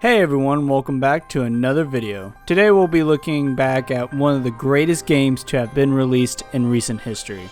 Hey everyone, welcome back to another video. Today we'll be looking back at one of the greatest games to have been released in recent history.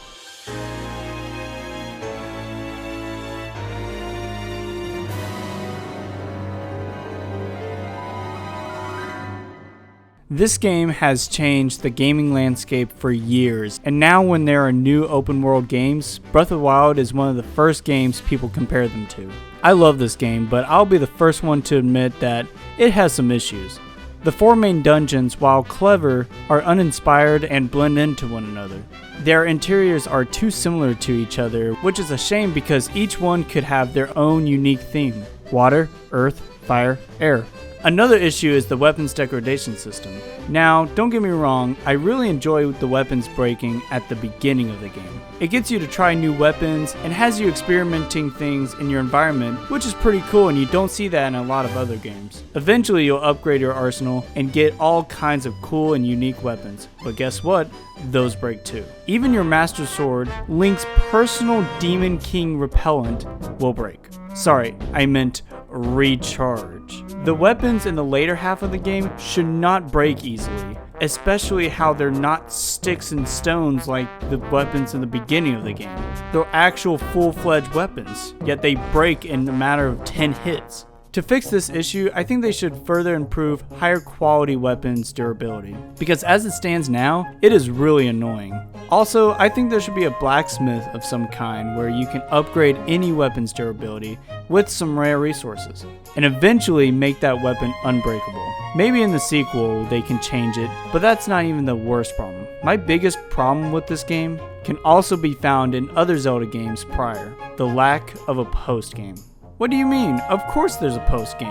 This game has changed the gaming landscape for years, and now when there are new open world games, Breath of the Wild is one of the first games people compare them to. I love this game, but I'll be the first one to admit that it has some issues. The four main dungeons, while clever, are uninspired and blend into one another. Their interiors are too similar to each other, which is a shame because each one could have their own unique theme: water, earth, fire, air. Another issue is the weapons degradation system. Now, don't get me wrong, I really enjoy the weapons breaking at the beginning of the game. It gets you to try new weapons and has you experimenting things in your environment, which is pretty cool, and you don't see that in a lot of other games. Eventually you'll upgrade your arsenal and get all kinds of cool and unique weapons, but guess what? Those break too. Even your Master Sword, Link's personal Demon King repellent, will break. Sorry, I meant recharge. The weapons in the later half of the game should not break easily, especially how they're not sticks and stones like the weapons in the beginning of the game. They're actual full-fledged weapons, yet they break in a matter of 10 hits. To fix this issue, I think they should further improve higher quality weapons durability, because as it stands now, it is really annoying. Also, I think there should be a blacksmith of some kind where you can upgrade any weapon's durability with some rare resources, and eventually make that weapon unbreakable. Maybe in the sequel they can change it, but that's not even the worst problem. My biggest problem with this game can also be found in other Zelda games prior: the lack of a post-game. What do you mean? Of course there's a post-game.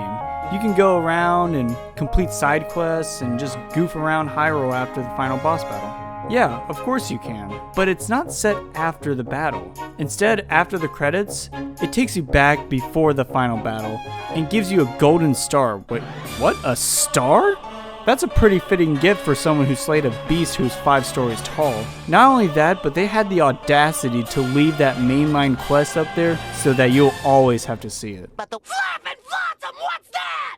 You can go around and complete side quests and just goof around Hyrule after the final boss battle. Yeah, of course you can, but it's not set after the battle. Instead, after the credits, it takes you back before the final battle and gives you a golden star. Wait, what? A star? That's a pretty fitting gift for someone who slayed a beast who's 5 stories tall. Not only that, but they had the audacity to leave that mainline quest up there so that you'll always have to see it. But the flappin' flotsam, what's that?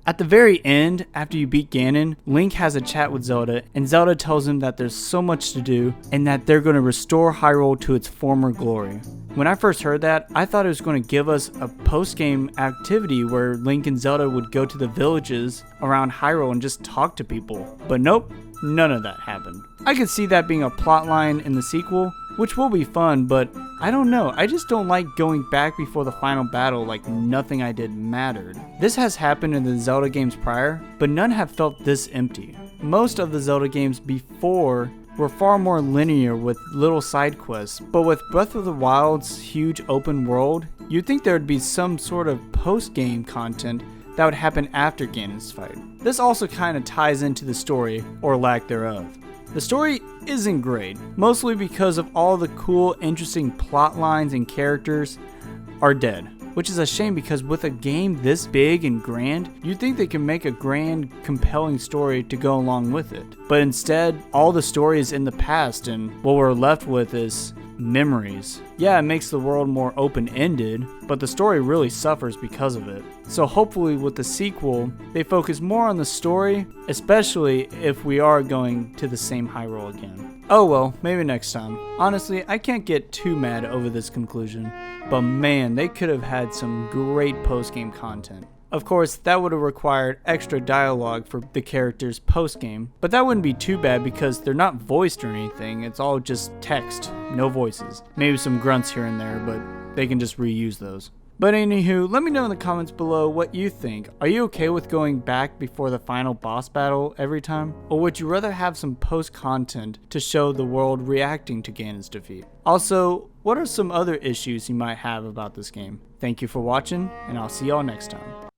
At the very end, after you beat Ganon, Link has a chat with Zelda, and Zelda tells him that there's so much to do and that they're going to restore Hyrule to its former glory. When I first heard that, I thought it was going to give us a post-game activity where Link and Zelda would go to the villages around Hyrule and just talk to people. But nope, none of that happened. I could see that being a plotline in the sequel, which will be fun, but I don't know, I just don't like going back before the final battle like nothing I did mattered. This has happened in the Zelda games prior, but none have felt this empty. Most of the Zelda games before were far more linear with little side quests, but with Breath of the Wild's huge open world, you'd think there would be some sort of post-game content that would happen after Ganon's fight. This also kind of ties into the story, or lack thereof. The story isn't great, mostly because of all the cool, interesting plot lines and characters are dead, which is a shame because with a game this big and grand, you'd think they could make a grand, compelling story to go along with it. But instead, all the story is in the past and what we're left with is memories. Yeah, it makes the world more open-ended, but the story really suffers because of it. So hopefully with the sequel, they focus more on the story, especially if we are going to the same Hyrule again. Oh well, maybe next time. Honestly, I can't get too mad over this conclusion, but man, they could have had some great post-game content. Of course, that would have required extra dialogue for the characters post-game, but that wouldn't be too bad because they're not voiced or anything, it's all just text, no voices. Maybe some grunts here and there, but they can just reuse those. But anywho, let me know in the comments below what you think. Are you okay with going back before the final boss battle every time? Or would you rather have some post-content to show the world reacting to Ganon's defeat? Also, what are some other issues you might have about this game? Thank you for watching, and I'll see y'all next time.